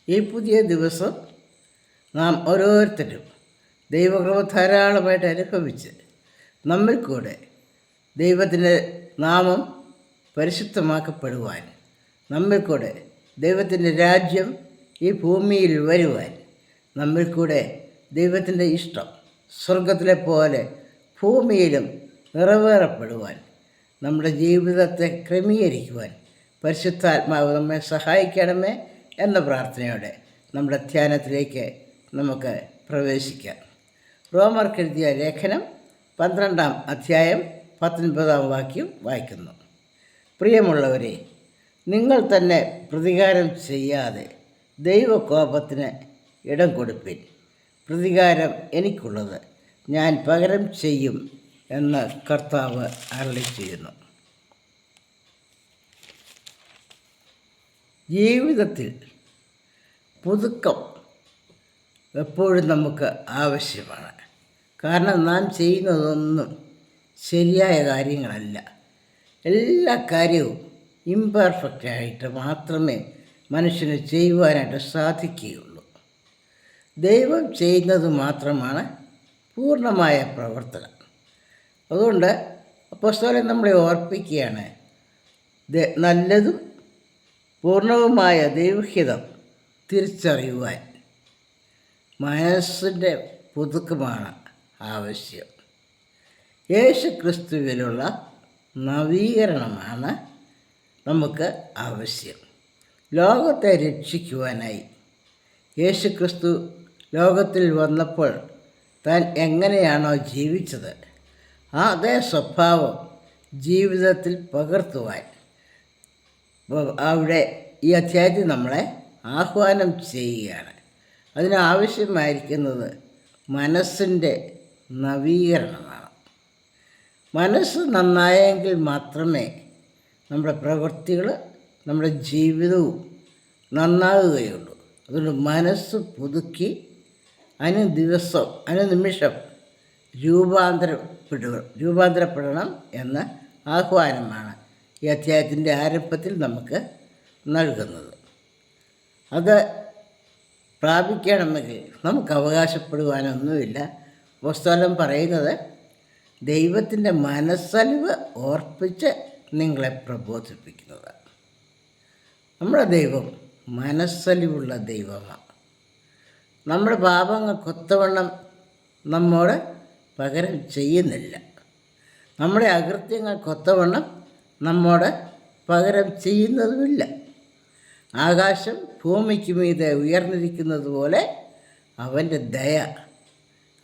ഈ പുതിയ ദിവസം നാം ഓരോരുത്തരും ദൈവകൃപ ധാരാളമായിട്ട് അനുഭവിച്ച് നമ്മിൽ കൂടെ ദൈവത്തിൻ്റെ നാമം പരിശുദ്ധമാക്കപ്പെടുവാൻ, നമ്മിൽ കൂടെ ദൈവത്തിൻ്റെ രാജ്യം ഈ ഭൂമിയിൽ വരുവാൻ, നമ്മിൽ കൂടെ ദൈവത്തിൻ്റെ ഇഷ്ടം സ്വർഗത്തിലെ പോലെ ഭൂമിയിലും നിറവേറപ്പെടുവാൻ, നമ്മുടെ ജീവിതത്തെ ക്രമീകരിക്കുവാൻ പരിശുദ്ധാത്മാവ് നമ്മെ സഹായിക്കണമേ എന്ന പ്രാർത്ഥനയോടെ നമ്മുടെ ധ്യാനത്തിലേക്ക് നമുക്ക് പ്രവേശിക്കാം. റോമർക്കെഴുതിയ ലേഖനം 12-ാം അധ്യായം 19-ാം വാക്യം വായിക്കുന്നു. പ്രിയമുള്ളവരെ, നിങ്ങൾ തന്നെ പ്രതികാരം ചെയ്യാതെ ദൈവകോപത്തിന് ഇടം കൊടുപ്പിൻ. പ്രതികാരം എനിക്കുള്ളത്, ഞാൻ പകരം ചെയ്യും എന്ന് കർത്താവ് അരുളി ചെയ്യുന്നു. ജീവിതത്തിൽ പുതുക്കം എപ്പോഴും നമുക്ക് ആവശ്യമാണ്. കാരണം നാം ചെയ്യുന്നതൊന്നും ശരിയായ കാര്യങ്ങളല്ല. എല്ലാ കാര്യവും ഇംപെർഫെക്റ്റായിട്ട് മാത്രമേ മനുഷ്യന് ചെയ്യുവാനായിട്ട് സാധിക്കുകയുള്ളൂ. ദൈവം ചെയ്യുന്നത് മാത്രമാണ് പൂർണ്ണമായ പ്രവർത്തനം. അതുകൊണ്ട് അപ്പോസ്തലൻ നമ്മളെ ഓർപ്പിക്കുകയാണ്, നല്ലതും പൂർണ്ണവുമായ ദൈവഹിതം തിരിച്ചറിയുവാൻ മനസ്സിൻ്റെ പുതുക്കമാണ് ആവശ്യം. യേശു ക്രിസ്തുവിലുള്ള നവീകരണമാണ് നമുക്ക് ആവശ്യം. ലോകത്തെ രക്ഷിക്കുവാനായി യേശു ക്രിസ്തു ലോകത്തിൽ വന്നപ്പോൾ താൻ എങ്ങനെയാണോ ജീവിച്ചത് അതേ സ്വഭാവം ജീവിതത്തിൽ പകർത്തുവാൻ അവിടെ ഈ അധ്യായത്തിൽ നമ്മളെ ആഹ്വാനം ചെയ്യുകയാണ്. അതിനാവശ്യമായിരിക്കുന്നത് മനസ്സിൻ്റെ നവീകരണമാണ്. മനസ്സ് നന്നായെങ്കിൽ മാത്രമേ നമ്മുടെ പ്രവൃത്തികൾ, നമ്മുടെ ജീവിതവും നന്നാവുകയുള്ളൂ. അതുകൊണ്ട് മനസ്സ് പുതുക്കി അനുനിമിഷം രൂപാന്തരപ്പെടണം എന്ന ആഹ്വാനമാണ് ഈ അധ്യായത്തിൻ്റെ ആരംഭത്തിൽ നമുക്ക് നൽകുന്നത്. അത് പ്രാപിക്കണമെങ്കിൽ നമുക്ക് അവകാശപ്പെടുവാനൊന്നുമില്ല. പുസ്തകം പറയുന്നത് ദൈവത്തിൻ്റെ മനസ്സലിവ് ഓർപ്പിച്ച് നിങ്ങളെ പ്രബോധിപ്പിക്കുന്നതാണ്. നമ്മുടെ ദൈവം മനസ്സലിവുള്ള ദൈവമാണ്. നമ്മുടെ പാപങ്ങൾക്കൊത്തവണ്ണം നമ്മോട് പകരം ചെയ്യുന്നില്ല. നമ്മുടെ അകൃത്യങ്ങൾക്കൊത്തവണ്ണം നമ്മോട് പകരം ചെയ്യുന്നതുമില്ല. ആകാശം ഭൂമിക്ക് മീതെ ഉയർന്നിരിക്കുന്നത് പോലെ അവൻ്റെ ദയ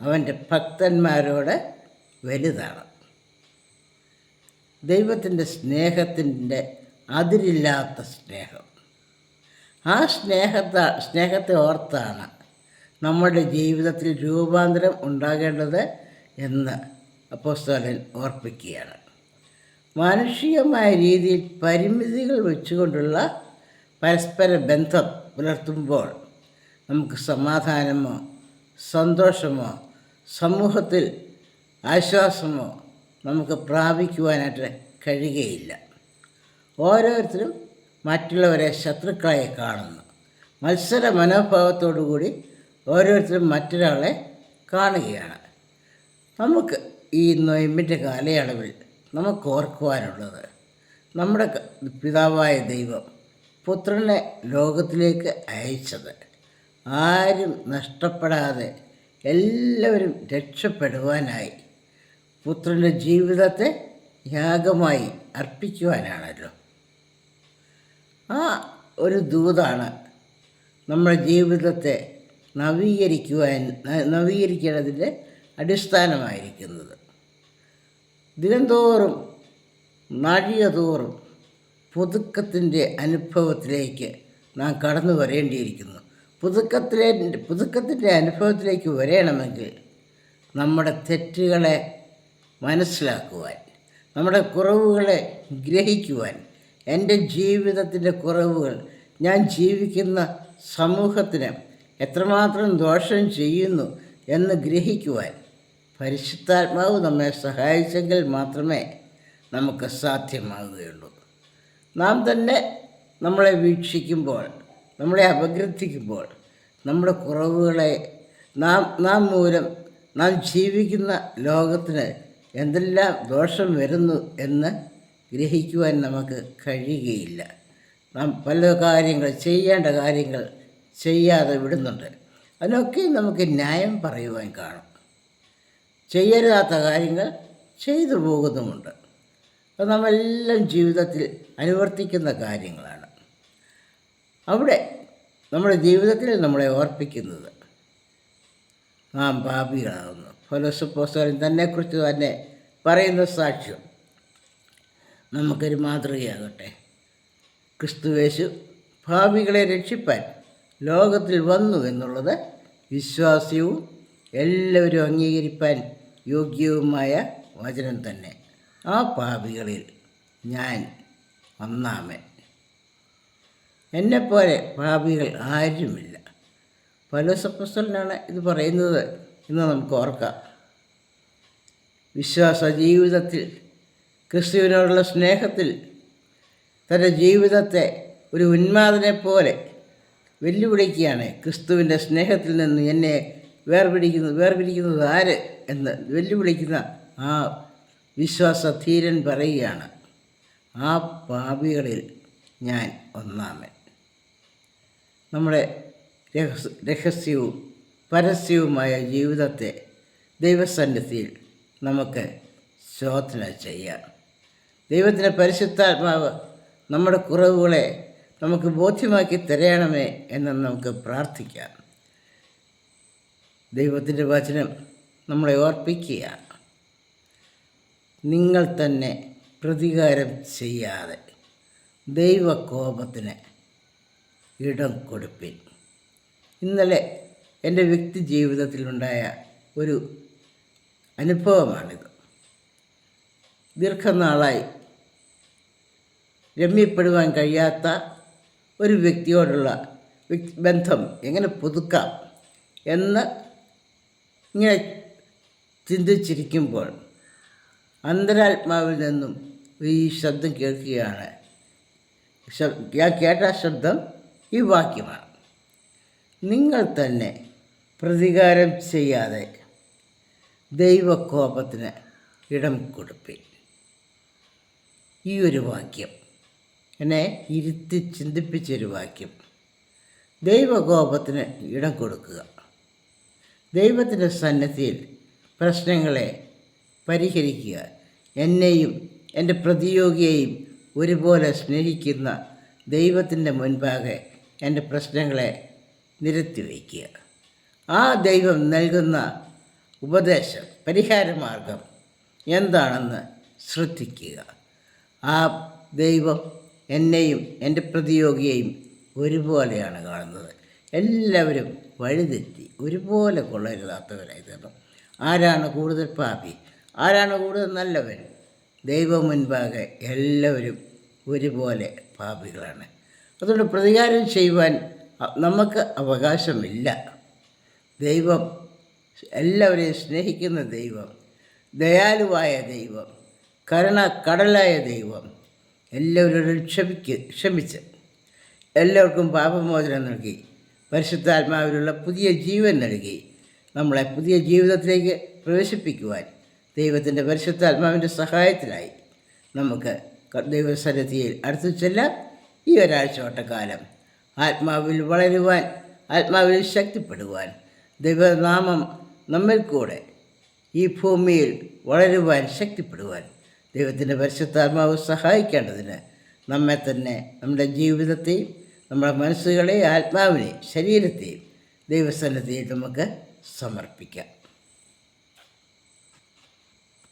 അവൻ്റെ ഭക്തന്മാരോട് വലുതാണ്. ദൈവത്തിൻ്റെ സ്നേഹത്തിൻ്റെ അതിരില്ലാത്ത സ്നേഹം. ആ സ്നേഹത്തെ ഓർത്താണ് നമ്മുടെ ജീവിതത്തിൽ രൂപാന്തരം ഉണ്ടാകേണ്ടത് എന്ന് അപ്പോസ്തലൻ ഓർപ്പിക്കുകയാണ്. മാനുഷികമായ രീതിയിൽ പരിമിതികൾ വെച്ചുകൊണ്ടുള്ള പരസ്പര ബന്ധം പുലർത്തുമ്പോൾ നമുക്ക് സമാധാനമോ സന്തോഷമോ സമൂഹത്തിൽ ആശ്വാസമോ നമുക്ക് പ്രാപിക്കുവാനായിട്ട് കഴിയുകയില്ല. ഓരോരുത്തരും മറ്റുള്ളവരെ ശത്രുക്കളായി കാണുന്നു. മത്സര മനോഭാവത്തോടുകൂടി ഓരോരുത്തരും മറ്റൊരാളെ കാണുകയാണ്. നമുക്ക് ഈ നൊയമ്പിൻ്റെ കാലയളവിൽ നമുക്ക് ഓർക്കുവാനുള്ളത്, നമ്മുടെ പിതാവായ ദൈവം പുത്രനെ ലോകത്തിലേക്ക് അയച്ചത് ആരും നഷ്ടപ്പെടാതെ എല്ലാവരും രക്ഷപ്പെടുവാനായി പുത്രൻ്റെ ജീവിതത്തെ യാഗമായി അർപ്പിക്കുവാനാണല്ലോ. ആ ഒരു ദൂതാണ് നമ്മുടെ ജീവിതത്തെ നവീകരിക്കേണ്ടതിൻ്റെ അടിസ്ഥാനമായിരിക്കുന്നത്. ദിനംതോറും നാഴികതോറും പുതുക്കത്തിൻ്റെ അനുഭവത്തിലേക്ക് നാം കടന്നു വരേണ്ടിയിരിക്കുന്നു. പുതുക്കത്തിൻ്റെ അനുഭവത്തിലേക്ക് വരണമെങ്കിൽ നമ്മുടെ തെറ്റുകളെ മനസ്സിലാക്കുവാൻ, നമ്മുടെ കുറവുകളെ ഗ്രഹിക്കുവാൻ, എൻ്റെ ജീവിതത്തിൻ്റെ കുറവുകൾ ഞാൻ ജീവിക്കുന്ന സമൂഹത്തിന് എത്രമാത്രം ദോഷം ചെയ്യുന്നു എന്ന് ഗ്രഹിക്കുവാൻ പരിശുദ്ധാത്മാവ് നമ്മെ സഹായിച്ചെങ്കിൽ മാത്രമേ നമുക്ക് സാധ്യമാവുകയുള്ളൂ. നാം തന്നെ നമ്മളെ വീക്ഷിക്കുമ്പോൾ നമ്മളെ അപഗ്രഥിക്കുമ്പോൾ നമ്മുടെ കുറവുകളെ നാം മൂലം നാം ജീവിക്കുന്ന ലോകത്തിന് എന്തെല്ലാം ദോഷം വരുന്നു എന്ന് ഗ്രഹിക്കുവാൻ നമുക്ക് കഴിയുകയില്ല. നാം പല കാര്യങ്ങൾ ചെയ്യേണ്ട കാര്യങ്ങൾ ചെയ്യാതെ വിടുന്നുണ്ട്. അതിനൊക്കെ നമുക്ക് ന്യായം പറയുവാൻ കാണും. ചെയ്യരുതാത്ത കാര്യങ്ങൾ ചെയ്തു പോകുന്നുമുണ്ട്. അത് നമ്മളെല്ലാം ജീവിതത്തിൽ അനുവർത്തിക്കുന്ന കാര്യങ്ങളാണ്. അവിടെ നമ്മുടെ ജീവിതത്തിൽ നമ്മളെ ഓർപ്പിക്കുന്നത് നാം പാപികളാകുന്നു. പൗലോസ് അപ്പോസ്തലൻ തന്നെക്കുറിച്ച് തന്നെ പറയുന്ന സാക്ഷ്യം നമുക്കൊരു മാതൃകയാകട്ടെ. ക്രിസ്തുയേശു പാപികളെ രക്ഷിപ്പാൻ ലോകത്തിൽ വന്നു എന്നുള്ളത് വിശ്വാസ്യവും എല്ലാവരും അംഗീകരിപ്പാൻ യോഗ്യവുമായ വചനം തന്നെ. ആ പാപികളിൽ ഞാൻ ഒന്നാമൻ. എന്നെപ്പോലെ പാപികൾ ആരുമില്ല. പൗലോസ് അപ്പോസ്തലനാണ് ഇത് പറയുന്നത് എന്ന് നമുക്ക് ഓർക്കാം. വിശ്വാസ ജീവിതത്തിൽ ക്രിസ്തുവിനോടുള്ള സ്നേഹത്തിൽ തൻ്റെ ജീവിതത്തെ ഒരു ഉന്മാദനെപ്പോലെ വെല്ലുവിളിക്കുകയാണ്. ക്രിസ്തുവിൻ്റെ സ്നേഹത്തിൽ നിന്ന് എന്നെ വേർപിരിക്കുന്നത് ആര് എന്ന് വെല്ലുവിളിക്കുന്ന ആ വിശ്വാസധീരൻ പറയുകയാണ്, ആ പാപികളിൽ ഞാൻ ഒന്നാമൻ. നമ്മുടെ രഹസ്യവും പരസ്യവുമായ ജീവിതത്തെ ദൈവസന്നിധിയിൽ നമുക്ക് ശോധന ചെയ്യാം. ദൈവത്തിൻ്റെ പരിശുദ്ധാത്മാവ് നമ്മുടെ കുറവുകളെ നമുക്ക് ബോധ്യമാക്കി തരയണമേ എന്ന് നമുക്ക് പ്രാർത്ഥിക്കാം. ദൈവത്തിൻ്റെ വചനം നമ്മളെ ഓർപ്പിക്കുകയാണ്, നിങ്ങൾ തന്നെ പ്രതികാരം ചെയ്യാതെ ദൈവകോപത്തിന് ഇടം കൊടുപ്പിൻ. ഇന്നലെ എൻ്റെ വ്യക്തി ജീവിതത്തിലുണ്ടായ ഒരു അനുഭവമാണിത്. ദീർഘനാളായി രമ്യപ്പെടുവാൻ കഴിയാത്ത ഒരു വ്യക്തിയോടുള്ള ബന്ധം എങ്ങനെ പുതുക്കാം എന്ന് ഇങ്ങനെ ചിന്തിച്ചിരിക്കുമ്പോൾ അന്തരാത്മാവിൽ നിന്നും ഈ ശബ്ദം കേൾക്കുകയാണ്. ഞാൻ കേട്ട ശബ്ദം ഈ വാക്യമാണ്, നിങ്ങൾ തന്നെ പ്രതികാരം ചെയ്യാതെ ദൈവകോപത്തിന് ഇടം കൊടുപ്പിൻ. ഈ ഒരു വാക്യം എന്നെ ഇരുത്തി ചിന്തിപ്പിച്ചൊരു വാക്യം. ദൈവകോപത്തിന് ഇടം കൊടുക്കുക. ദൈവത്തിൻ്റെ സന്നിധിയിൽ പ്രശ്നങ്ങളെ പരിഹരിക്കുക. എന്നെയും എൻ്റെ പ്രതിയോഗിയെയും ഒരുപോലെ സ്നേഹിക്കുന്ന ദൈവത്തിൻ്റെ മുൻപാകെ എൻ്റെ പ്രശ്നങ്ങളെ നിരത്തി വയ്ക്കുക. ആ ദൈവം നൽകുന്ന ഉപദേശം, പരിഹാരമാർഗം എന്താണെന്ന് ശ്രദ്ധിക്കുക. ആ ദൈവം എന്നെയും എൻ്റെ പ്രതിയോഗിയെയും ഒരുപോലെയാണ് കാണുന്നത്. എല്ലാവരും വഴിതെറ്റി ഒരുപോലെ കൊള്ളരുതാത്തവരായി തീർന്നു. ആരാണ് കൂടുതൽ പാപി, ആരാണ് കൂടുതൽ നല്ലവൻ? ദൈവം മുൻപാകെ എല്ലാവരും ഒരുപോലെ പാപികളാണ്. അതുകൊണ്ട് പ്രതികാരം ചെയ്യുവാൻ നമുക്ക് അവകാശമില്ല. ദൈവം എല്ലാവരെയും സ്നേഹിക്കുന്ന ദൈവം, ദയാലുവായ ദൈവം, കരുണക്കടലായ ദൈവം എല്ലാവരോടും ക്ഷമിച്ച് എല്ലാവർക്കും പാപമോചനം നൽകി പരിശുദ്ധാത്മാവിലുള്ള പുതിയ ജീവൻ നൽകി നമ്മളെ പുതിയ ജീവിതത്തിലേക്ക് പ്രവേശിപ്പിക്കുവാൻ ദൈവത്തിൻ്റെ പരിശുദ്ധാത്മാവിൻ്റെ സഹായത്തിനായി നമുക്ക് ദൈവസന്നിധിയിൽ അടുത്തു ചെല്ലാം. ഈ ഒരാഴ്ചവട്ടക്കാലം ആത്മാവിൽ വളരുവാൻ, ആത്മാവിൽ ശക്തിപ്പെടുവാൻ, ദൈവനാമം നമ്മിൽ കൂടെ ഈ ഭൂമിയിൽ വളരുവാൻ, ശക്തിപ്പെടുവാൻ ദൈവത്തിൻ്റെ പരിശുദ്ധാത്മാവ് സഹായിക്കേണ്ടതിന് നമ്മെ തന്നെ, നമ്മുടെ ജീവിതത്തെയും നമ്മുടെ മനസ്സുകളെയും ആത്മാവിനെയും ശരീരത്തെയും ദൈവസന്നിധിയിൽ നമുക്ക് സമർപ്പിക്കാം.